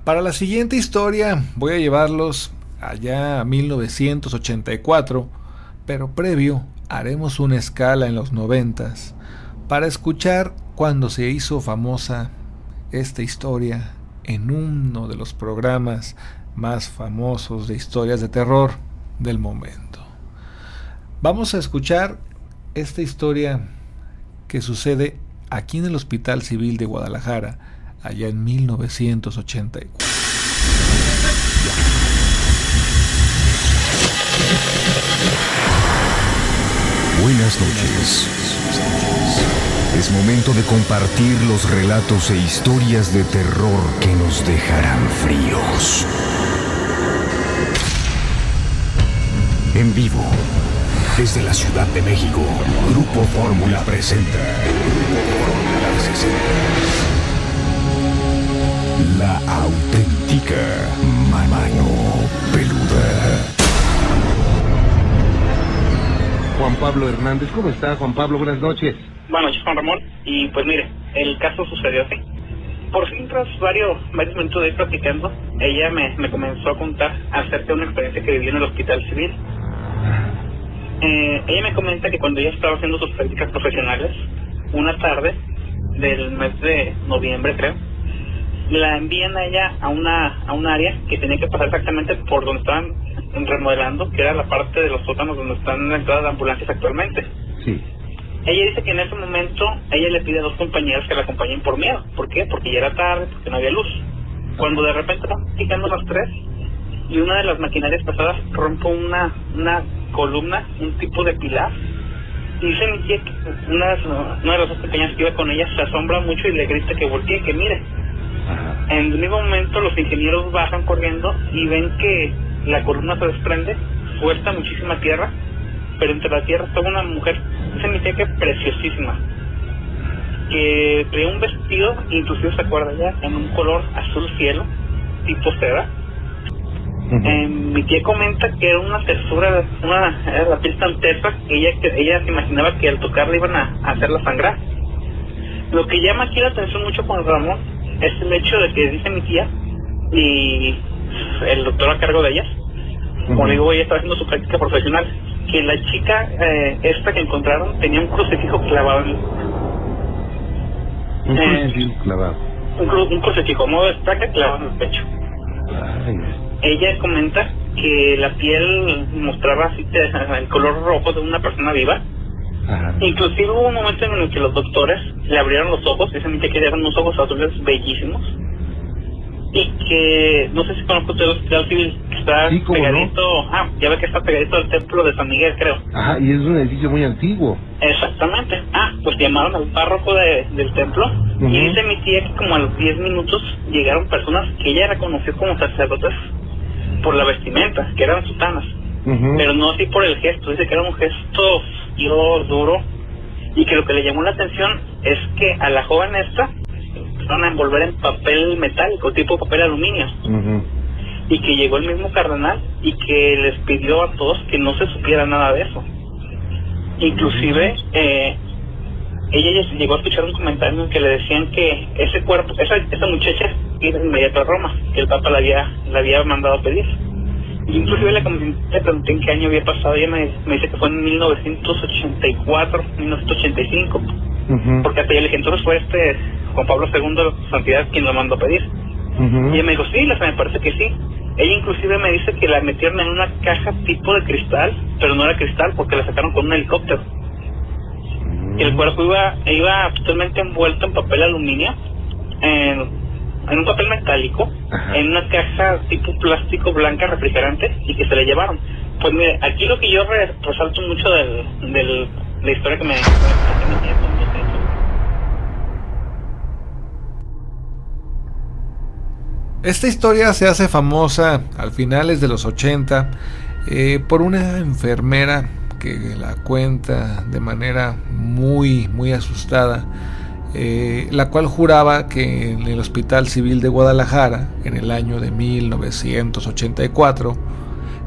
Para la siguiente historia voy a llevarlos allá a 1984, pero previo haremos una escala en los 90s para escuchar cuando se hizo famosa esta historia en uno de los programas más famosos de historias de terror del momento. Vamos a escuchar esta historia que sucede aquí en el Hospital Civil de Guadalajara, allá en 1984. Buenas noches. Es momento de compartir los relatos e historias de terror que nos dejarán fríos. En vivo, desde la Ciudad de México, Grupo Fórmula presenta. La auténtica mano peluda. Juan Pablo Hernández, ¿cómo está, Juan Pablo? Buenas noches. Buenas noches, Juan Ramón. Y pues mire, el caso sucedió así. Por fin, tras varios minutos de ir platicando, ella me comenzó a contar acerca de una experiencia que vivió en el Hospital Civil. Ella me comenta que cuando ella estaba haciendo sus prácticas profesionales, una tarde del mes de noviembre, creo, la envían a ella a un área que tenía que pasar exactamente por donde estaban remodelando, que era la parte de los sótanos donde están las entradas de ambulancias actualmente. Sí. Ella dice que en ese momento ella le pide a dos compañeros que la acompañen por miedo. ¿Por qué? Porque ya era tarde, porque no había luz. Cuando de repente van picando las tres y una de las maquinarias pesadas rompe una columna, un tipo de pilar, y dice mi tía que una de las dos pequeñas que iba con ella se asombra mucho y le grita que voltee, que mire. Ajá. En el mismo momento los ingenieros bajan corriendo y ven que la columna se desprende, suelta muchísima tierra, pero entre la tierra estaba una mujer, dice mi tía que preciosísima, que traía un vestido, inclusive se acuerda ya, en un color azul cielo, tipo seda. Mi tía comenta que era una textura, era la piel tan tersa que ella se imaginaba que al tocarla iban a hacerla sangrar. Lo que llama aquí la atención mucho con Ramón es el hecho de que dice mi tía y el doctor a cargo de ellas, como le digo, ella estaba haciendo su práctica profesional, que la chica esta que encontraron tenía un crucifijo clavado en Un crucifijo clavado. un crucifijo, modo de estaca clavado en el pecho. Ay. Ella comenta que la piel mostraba así el color rojo de una persona viva. Ajá. Inclusive hubo un momento en el que los doctores le abrieron los ojos, esa mente que eran unos ojos azules bellísimos, y que no sé si conozco usted el Hospital Civil, que está Sí, ¿cómo pegadito, ya ve que está pegadito al templo de San Miguel, creo. Ajá, y es un edificio muy antiguo. Exactamente. Pues llamaron al párroco del templo, y dice mi tía que como a los 10 minutos llegaron personas que ella reconoció como sacerdotes por la vestimenta, que eran sutanas, pero no así por el gesto. Dice que era un gesto duro, y que lo que le llamó la atención es que a la joven esta van a envolver en papel metálico, tipo papel aluminio, y que llegó el mismo cardenal y que les pidió a todos que no se supiera nada de eso. Inclusive ella llegó a escuchar un comentario en que le decían que ese cuerpo, esa muchacha iba inmediato a Roma, que el Papa la había mandado a pedir. Inclusive le pregunté en qué año había pasado, ella me dice que fue en 1984, 1985, porque hasta ella le dije, entonces fue Juan Pablo II, su santidad, quien lo mandó a pedir. Y ella me dijo, sí, me parece que sí. Ella inclusive me dice que la metieron en una caja tipo de cristal, pero no era cristal porque la sacaron con un helicóptero. Y el cuerpo iba totalmente envuelto en papel aluminio, en un papel metálico, en una caja tipo plástico blanca refrigerante, y que se la llevaron. Pues mire, aquí lo que yo resalto mucho de la historia que me Esta historia se hace famosa al finales de los 80 por una enfermera que la cuenta de manera muy asustada, la cual juraba que en el Hospital Civil de Guadalajara, en el año de 1984,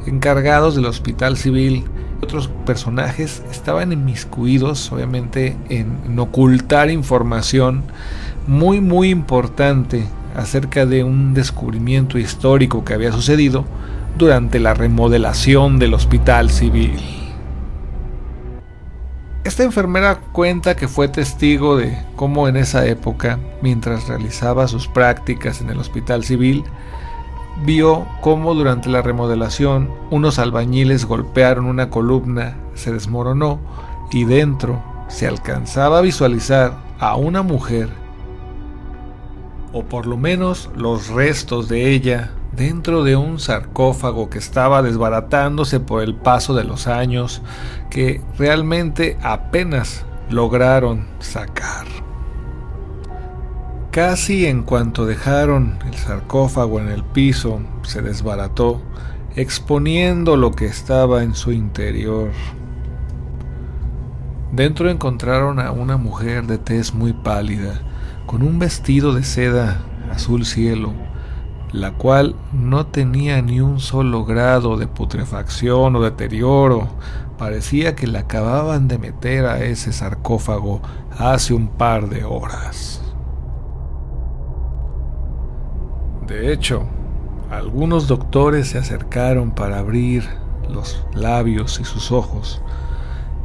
encargados del Hospital Civil, otros personajes estaban inmiscuidos, obviamente, en ocultar información muy importante acerca de un descubrimiento histórico que había sucedido durante la remodelación del Hospital Civil. Esta enfermera cuenta que fue testigo de cómo en esa época, mientras realizaba sus prácticas en el Hospital Civil, vio cómo durante la remodelación unos albañiles golpearon una columna, se desmoronó y dentro se alcanzaba a visualizar a una mujer, o por lo menos los restos de ella, dentro de un sarcófago que estaba desbaratándose por el paso de los años, que realmente apenas lograron sacar. Casi en cuanto dejaron el sarcófago en el piso, se desbarató, exponiendo lo que estaba en su interior. Dentro encontraron a una mujer de tez muy pálida, con un vestido de seda azul cielo, la cual no tenía ni un solo grado de putrefacción o deterioro. Parecía que la acababan de meter a ese sarcófago hace un par de horas. De hecho, algunos doctores se acercaron para abrir los labios y sus ojos.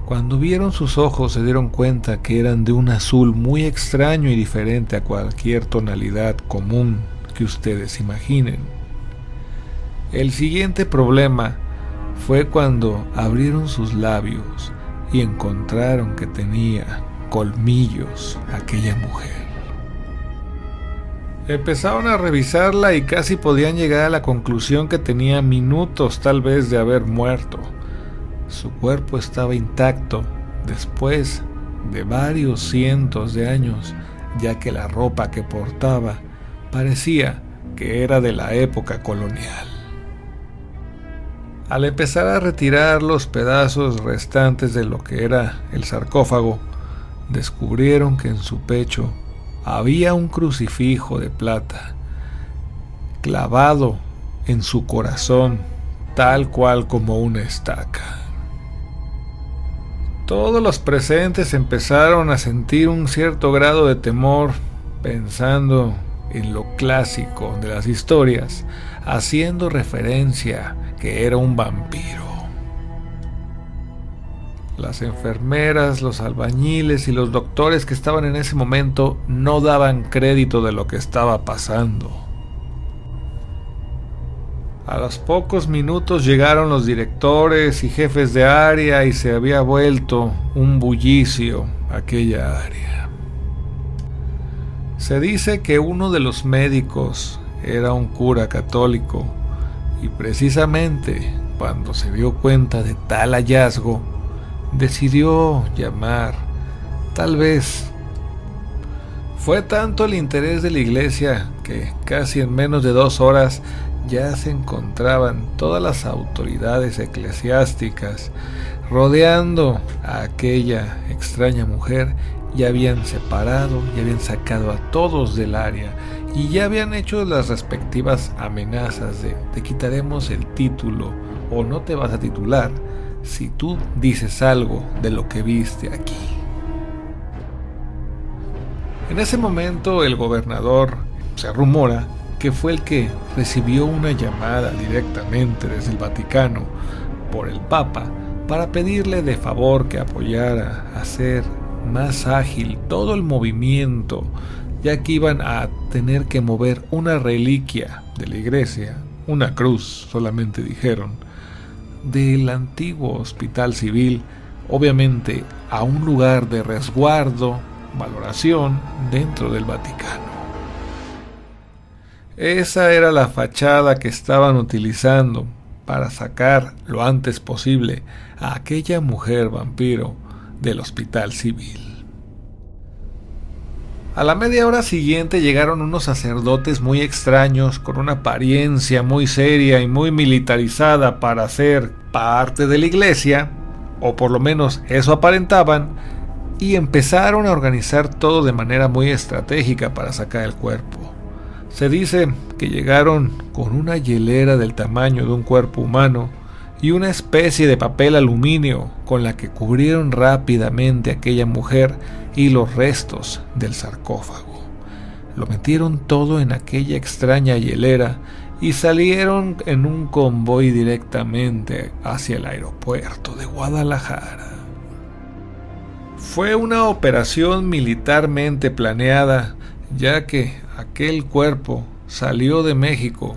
Cuando vieron sus ojos se dieron cuenta que eran de un azul muy extraño y diferente a cualquier tonalidad común que ustedes imaginen. El siguiente problema fue cuando abrieron sus labios y encontraron que tenía colmillos aquella mujer. Empezaron a revisarla y casi podían llegar a la conclusión que tenía minutos tal vez de haber muerto. Su cuerpo estaba intacto después de varios cientos de años, ya que la ropa que portaba parecía que era de la época colonial. Al empezar a retirar los pedazos restantes de lo que era el sarcófago, descubrieron que en su pecho había un crucifijo de plata clavado en su corazón, tal cual como una estaca. Todos los presentes empezaron a sentir un cierto grado de temor, pensando en lo clásico de las historias, haciendo referencia que era un vampiro. Las enfermeras, los albañiles y los doctores que estaban en ese momento no daban crédito de lo que estaba pasando. A los pocos minutos llegaron los directores y jefes de área y se había vuelto un bullicio aquella área. Se dice que uno de los médicos era un cura católico y precisamente cuando se dio cuenta de tal hallazgo, decidió llamar. Tal vez fue tanto el interés de la iglesia que casi en menos de 2 horas ya se encontraban todas las autoridades eclesiásticas rodeando a aquella extraña mujer. Ya habían separado, ya habían sacado a todos del área y ya habían hecho las respectivas amenazas de te quitaremos el título o no te vas a titular si tú dices algo de lo que viste aquí. En ese momento el gobernador, se rumora que fue el que recibió una llamada directamente desde el Vaticano por el Papa para pedirle de favor que apoyara a hacer más ágil todo el movimiento, ya que iban a tener que mover una reliquia de la iglesia, una cruz solamente dijeron, del antiguo Hospital Civil, obviamente a un lugar de resguardo, valoración dentro del Vaticano. Esa era la fachada que estaban utilizando para sacar lo antes posible a aquella mujer vampiro del Hospital Civil. A la media hora siguiente llegaron unos sacerdotes muy extraños con una apariencia muy seria y muy militarizada para ser parte de la iglesia, o por lo menos eso aparentaban, y empezaron a organizar todo de manera muy estratégica para sacar el cuerpo. Se dice que llegaron con una hielera del tamaño de un cuerpo humano y una especie de papel aluminio con la que cubrieron rápidamente a aquella mujer y los restos del sarcófago. Lo metieron todo en aquella extraña hielera y salieron en un convoy directamente hacia el aeropuerto de Guadalajara. Fue una operación militarmente planeada, ya que aquel cuerpo salió de México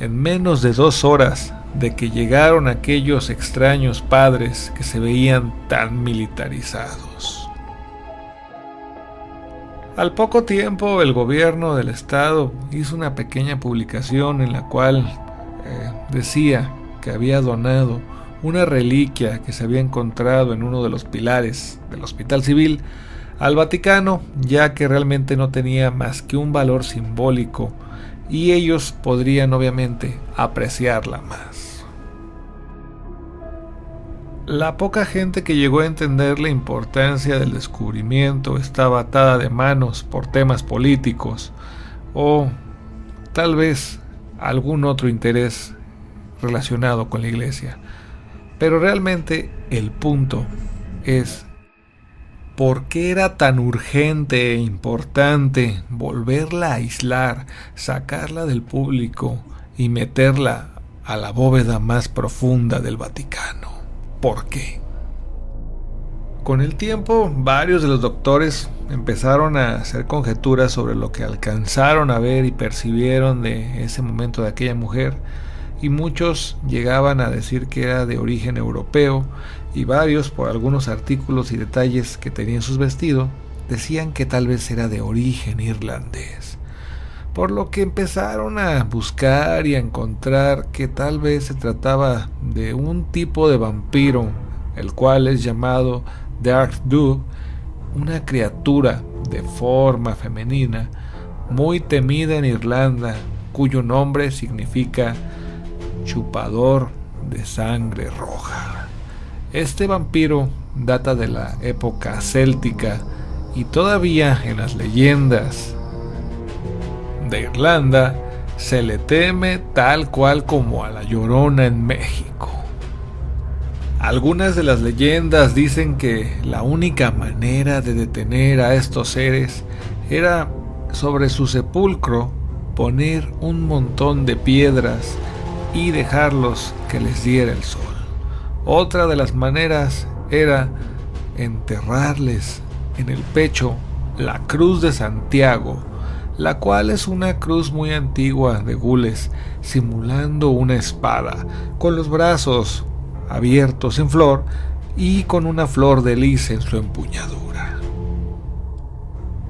en menos de 2 horas de que llegaron aquellos extraños padres que se veían tan militarizados. Al poco tiempo, el gobierno del estado hizo una pequeña publicación en la cual decía que había donado una reliquia que se había encontrado en uno de los pilares del Hospital Civil al Vaticano, ya que realmente no tenía más que un valor simbólico y ellos podrían obviamente apreciarla más. La poca gente que llegó a entender la importancia del descubrimiento estaba atada de manos por temas políticos o tal vez algún otro interés relacionado con la iglesia. Pero realmente el punto es ¿por qué era tan urgente e importante volverla a aislar, sacarla del público y meterla a la bóveda más profunda del Vaticano? ¿Por qué? Con el tiempo, varios de los doctores empezaron a hacer conjeturas sobre lo que alcanzaron a ver y percibieron de ese momento de aquella mujer, y muchos llegaban a decir que era de origen europeo, y varios, por algunos artículos y detalles que tenía en sus vestidos, decían que tal vez era de origen irlandés. Por lo que empezaron a buscar y a encontrar que tal vez se trataba de un tipo de vampiro, el cual es llamado Dark Dove, una criatura de forma femenina muy temida en Irlanda, cuyo nombre significa chupador de sangre roja. Este vampiro data de la época céltica y todavía en las leyendas de Irlanda se le teme tal cual como a la Llorona en México. Algunas de las leyendas dicen que la única manera de detener a estos seres era sobre su sepulcro poner un montón de piedras y dejarlos que les diera el sol. Otra de las maneras era enterrarles en el pecho la cruz de Santiago, la cual es una cruz muy antigua de gules, simulando una espada, con los brazos abiertos en flor y con una flor de lis en su empuñadura.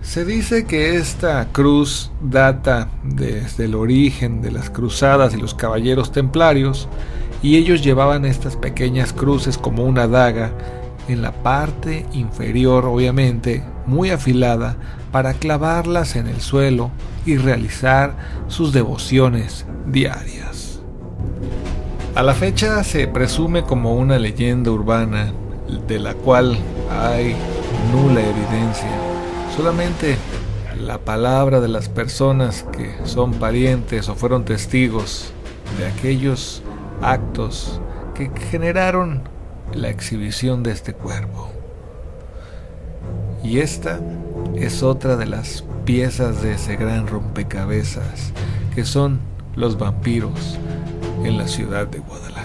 Se dice que esta cruz data desde el origen de las cruzadas y los caballeros templarios, y ellos llevaban estas pequeñas cruces como una daga en la parte inferior, obviamente muy afilada, para clavarlas en el suelo y realizar sus devociones diarias. A la fecha se presume como una leyenda urbana de la cual hay nula evidencia, solamente la palabra de las personas que son parientes o fueron testigos de aquellos actos que generaron la exhibición de este cuerpo. Y esta es otra de las piezas de ese gran rompecabezas que son los vampiros en la ciudad de Guadalajara.